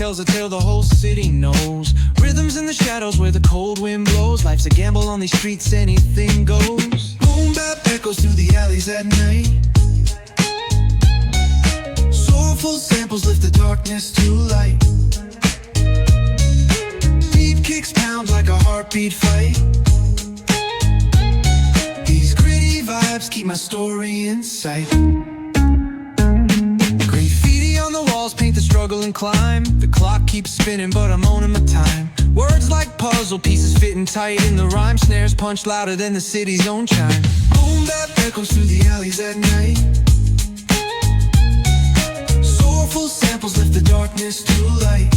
tells a tale the whole city knows. Rhythms in the shadows where the cold wind blows. Life's a gamble on these streets, anything goes. Boom bap echoes through the alleys at night. Soulful samples lift the darkness to light. Beat kicks pound like a heartbeat fight. These gritty vibes keep my story in sight. Graffiti on the walls paint the struggle and climb. The clock keeps spinning but I'm owning my time. Words like puzzle pieces fitting tight in the rhyme. Snares punch louder than the city's own chime. Boom bap echoes through the alleys at night. Soulful samples lift the darkness to light.